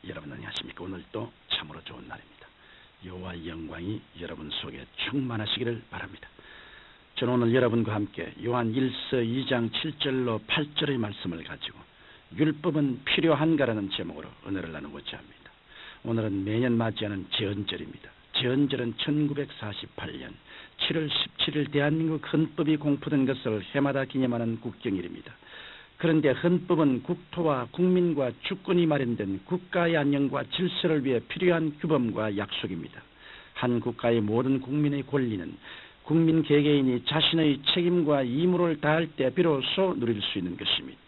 여러분 안녕하십니까? 오늘도 참으로 좋은 날입니다. 여호와의 영광이 여러분 속에 충만하시기를 바랍니다. 저는 오늘 여러분과 함께 요한 1서 2장 7절로 8절의 말씀을 가지고 율법은 필요한가라는 제목으로 은혜를 나누고자 합니다. 오늘은 매년 맞이하는 제헌절입니다. 제헌절은 1948년 7월 17일 대한민국 헌법이 공포된 것을 해마다 기념하는 국경일입니다. 그런데 헌법은 국토와 국민과 주권이 마련된 국가의 안녕과 질서를 위해 필요한 규범과 약속입니다. 한 국가의 모든 국민의 권리는 국민 개개인이 자신의 책임과義務를 다할 때 비로소 누릴 수 있는 것입니다.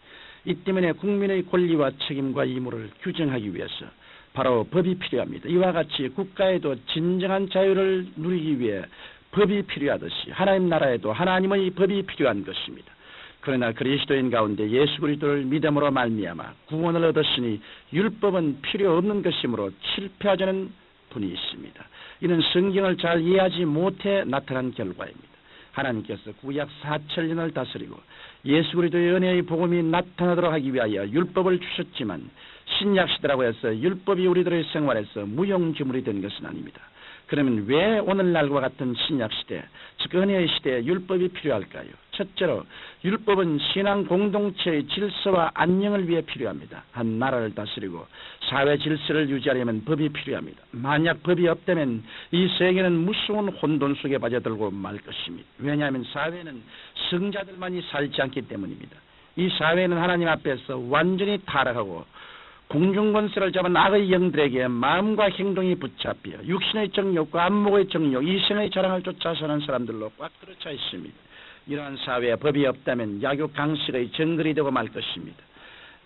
이 때문에 국민의 권리와 책임과義務를 규정하기 위해서 바로 법이 필요합니다. 이와 같이 국가에도 진정한 자유를 누리기 위해 법이 필요하듯이 하나님 나라에도 하나님의 법이 필요한 것입니다. 그러나 그리스도인 가운데 예수 그리스도를 믿음으로 말미암아 구원을 얻었으니 율법은 필요 없는 것이므로 실패하자는 분이 있습니다. 이는 성경을 잘 이해하지 못해 나타난 결과입니다. 하나님께서 구약 4천년을 다스리고 예수 그리스도의 은혜의 복음이 나타나도록 하기 위하여 율법을 주셨지만 신약 시대라고 해서 율법이 우리들의 생활에서 무용지물이 된 것은 아닙니다. 그러면 왜 오늘날과 같은 신약 시대, 즉 은혜의 시대에 율법이 필요할까요? 첫째로 율법은 신앙 공동체의 질서와 안녕을 위해 필요합니다. 한 나라를 다스리고 사회 질서를 유지하려면 법이 필요합니다. 만약 법이 없다면 이 세계는 무서운 혼돈 속에 빠져들고 말 것입니다. 왜냐하면 사회는 성자들만이 살지 않기 때문입니다. 이 사회는 하나님 앞에서 완전히 타락하고 공중권세를 잡은 악의 영들에게 마음과 행동이 붙잡혀 육신의 정욕과 안목의 정욕, 이생의 자랑을 쫓아 사는 사람들로 꽉 들어차 있습니다. 이러한 사회에 법이 없다면 약육강식의 정글이 되고 말 것입니다.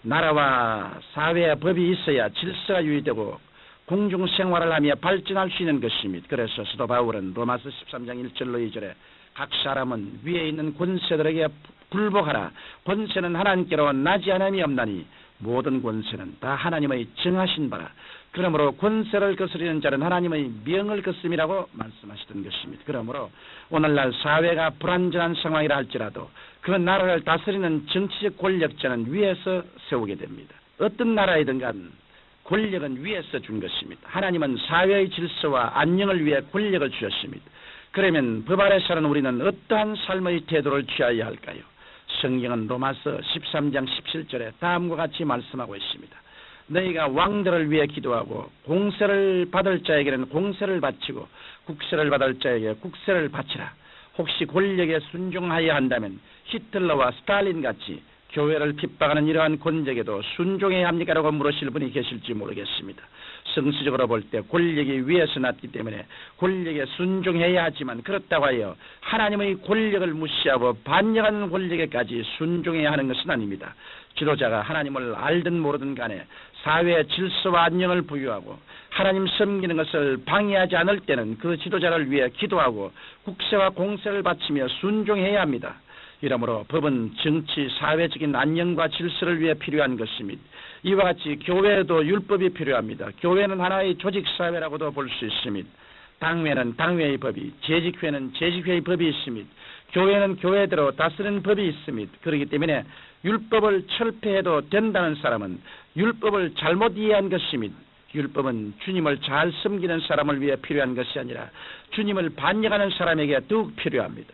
나라와 사회에 법이 있어야 질서가 유지되고 공중생활을 하며 발전할 수 있는 것입니다. 그래서 사도 바울은 로마서 13장 1절로 2절에 각 사람은 위에 있는 권세들에게 굴복하라. 권세는 하나님께로 나지 않음이 없나니 모든 권세는 다 하나님의 정하신 바라. 그러므로 권세를 거스리는 자는 하나님의 명을 거스름이라고 말씀하시던 것입니다. 그러므로 오늘날 사회가 불안전한 상황이라 할지라도 그 나라를 다스리는 정치적 권력자는 위에서 세우게 됩니다. 어떤 나라이든 간 권력은 위에서 준 것입니다. 하나님은 사회의 질서와 안녕을 위해 권력을 주셨습니다. 그러면 법 아래 사는 우리는 어떠한 삶의 태도를 취해야 할까요? 성경은 로마서 13장 17절에 다음과 같이 말씀하고 있습니다. 너희가 왕들을 위해 기도하고 공세를 받을 자에게는 공세를 바치고 국세를 받을 자에게 국세를 바치라. 혹시 권력에 순종하여야 한다면 히틀러와 스탈린같이 교회를 핍박하는 이러한 권력에도 순종해야 합니까? 라고 물으실 분이 계실지 모르겠습니다. 성수적으로 볼 때 권력이 위에서 났기 때문에 권력에 순종해야 하지만 그렇다고 하여 하나님의 권력을 무시하고 반역하는 권력에까지 순종해야 하는 것은 아닙니다. 지도자가 하나님을 알든 모르든 간에 사회의 질서와 안녕을 부유하고 하나님 섬기는 것을 방해하지 않을 때는 그 지도자를 위해 기도하고 국세와 공세를 바치며 순종해야 합니다. 이러므로 법은 정치, 사회적인 안녕과 질서를 위해 필요한 것입니다. 이와 같이 교회에도 율법이 필요합니다. 교회는 하나의 조직사회라고도 볼 수 있습니다. 당회는 당회의 법이, 재직회는 재직회의 법이 있습니다. 교회는 교회대로 다스리는 법이 있습니다. 그렇기 때문에 율법을 철폐해도 된다는 사람은 율법을 잘못 이해한 것입니다. 율법은 주님을 잘 섬기는 사람을 위해 필요한 것이 아니라 주님을 반역하는 사람에게 더욱 필요합니다.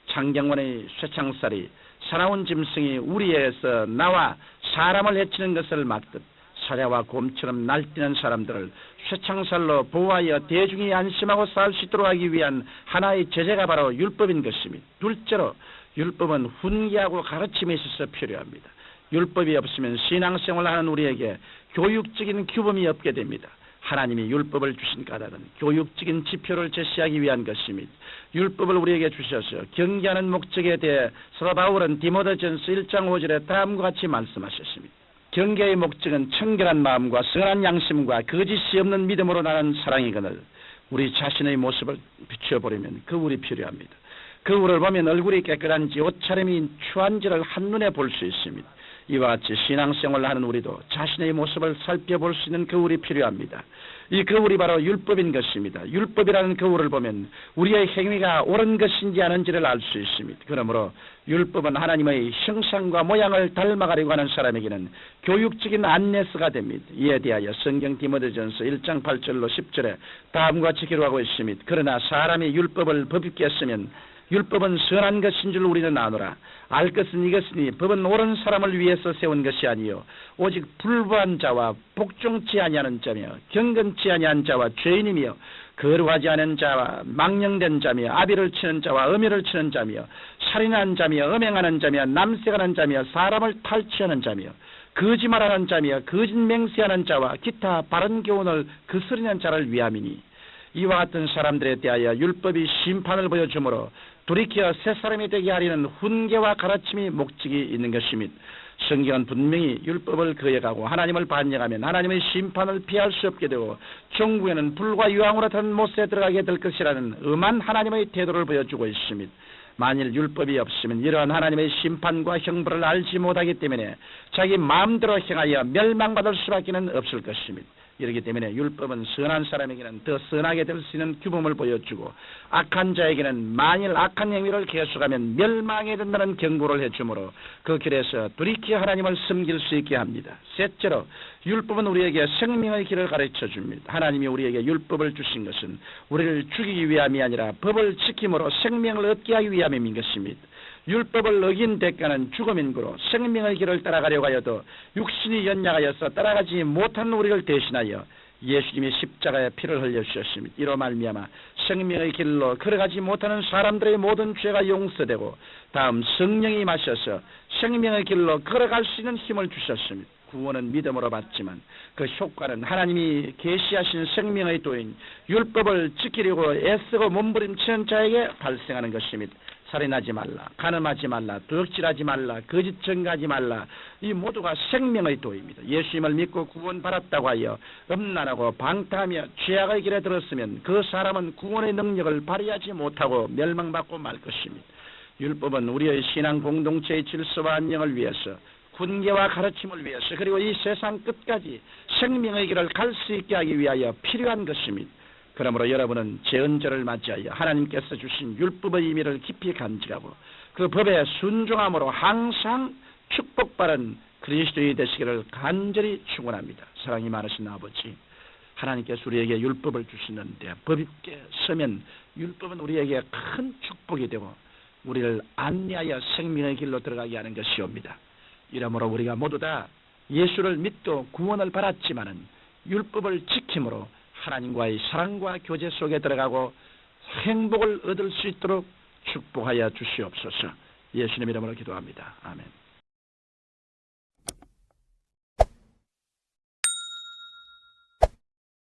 창경원의 쇠창살이 사나운 짐승이 우리에서 나와 사람을 해치는 것을 막듯 사자와 곰처럼 날뛰는 사람들을 쇠창살로 보호하여 대중이 안심하고 살 수 있도록 하기 위한 하나의 제재가 바로 율법인 것입니다. 둘째로 율법은 훈계하고 가르침에 있어서 필요합니다. 율법이 없으면 신앙생활을 하는 우리에게 교육적인 규범이 없게 됩니다. 하나님이 율법을 주신 까닭은 교육적인 지표를 제시하기 위한 것입니다. 율법을 우리에게 주셔서 경계하는 목적에 대해 사도 바울은 디모데전서 1장 5절에 다음과 같이 말씀하셨습니다. 경계의 목적은 청결한 마음과 선한 양심과 거짓이 없는 믿음으로 나는 사랑이거늘 우리 자신의 모습을 비춰보려면 거울이 필요합니다. 거울을 보면 얼굴이 깨끗한지 옷차림이 추한지를 한눈에 볼 수 있습니다. 이와 같이 신앙생활을 하는 우리도 자신의 모습을 살펴볼 수 있는 거울이 필요합니다. 이 거울이 바로 율법인 것입니다. 율법이라는 거울을 보면 우리의 행위가 옳은 것인지 아닌지를 알 수 있습니다. 그러므로 율법은 하나님의 형상과 모양을 닮아가려고 하는 사람에게는 교육적인 안내서가 됩니다. 이에 대하여 성경 디모데전서 1장 8절로 10절에 다음과 같이 기록하고 있습니다. 그러나 사람이 율법을 법있게 쓰면 율법은 선한 것인 줄 우리는 아노라. 알 것은 이것이니 법은 옳은 사람을 위해서 세운 것이 아니요 오직 불부한 자와 복종치 아니하는 자며 경건치 아니한 자와 죄인이며 거룩하지 않은 자와 망령된 자며 아비를 치는 자와 어미를 치는 자며 살인하는 자며 음행하는 자며 남색하는 자며 사람을 탈취하는 자며 거짓말하는 자며 거짓 맹세하는 자와 기타 바른 교훈을 거스르는 자를 위함이니 이와 같은 사람들에 대하여 율법이 심판을 보여주므로 돌이켜 새 사람이 되게 하려는 훈계와 가르침이 목적이 있는 것입니다. 성경은 분명히 율법을 거역하고 하나님을 반역하면 하나님의 심판을 피할 수 없게 되고 종국에는 불과 유황으로 탄 못에 들어가게 될 것이라는 엄한 하나님의 태도를 보여주고 있습니다. 만일 율법이 없으면 이러한 하나님의 심판과 형벌을 알지 못하기 때문에 자기 마음대로 행하여 멸망받을 수밖에 없을 것입니다. 이렇기 때문에 율법은 선한 사람에게는 더 선하게 될 수 있는 규범을 보여주고 악한 자에게는 만일 악한 행위를 계속하면 멸망에 된다는 경고를 해주므로 그 길에서 돌이켜 하나님을 섬길 수 있게 합니다. 셋째로 율법은 우리에게 생명의 길을 가르쳐 줍니다. 하나님이 우리에게 율법을 주신 것은 우리를 죽이기 위함이 아니라 법을 지킴으로 생명을 얻게 하기 위함인 것입니다. 율법을 어긴 대가는 죽음인 거로 생명의 길을 따라가려고 하여도 육신이 연약하여서 따라가지 못한 우리를 대신하여 예수님이 십자가에 피를 흘려주셨습니다. 이로 말미암아 생명의 길로 걸어가지 못하는 사람들의 모든 죄가 용서되고 다음 성령이 마셔서 생명의 길로 걸어갈 수 있는 힘을 주셨습니다. 구원은 믿음으로 받지만 그 효과는 하나님이 계시하신 생명의 도인 율법을 지키려고 애쓰고 몸부림치는 자에게 발생하는 것입니다. 살인하지 말라, 간음하지 말라, 도둑질하지 말라, 거짓 증거하지 말라. 이 모두가 생명의 도입니다. 예수님을 믿고 구원받았다고 하여 음란하고 방탕하며 죄악의 길에 들었으면 그 사람은 구원의 능력을 발휘하지 못하고 멸망받고 말 것입니다. 율법은 우리의 신앙 공동체의 질서와 안녕을 위해서 훈계와 가르침을 위해서 그리고 이 세상 끝까지 생명의 길을 갈 수 있게 하기 위하여 필요한 것입니다. 그러므로 여러분은 제헌절을 맞이하여 하나님께서 주신 율법의 의미를 깊이 간직하고 그 법에 순종함으로 항상 축복받은 그리스도인이 되시기를 간절히 축원합니다. 사랑이 많으신 아버지, 하나님께서 우리에게 율법을 주시는데 법 있게 서면 율법은 우리에게 큰 축복이 되고 우리를 안내하여 생명의 길로 들어가게 하는 것이옵니다. 이러므로 우리가 모두 다 예수를 믿고 구원을 받았지만은 율법을 지킴으로 하나님과의 사랑과 교제 속에 들어가고 행복을 얻을 수 있도록 축복하여 주시옵소서. 예수님 이름으로 기도합니다. 아멘.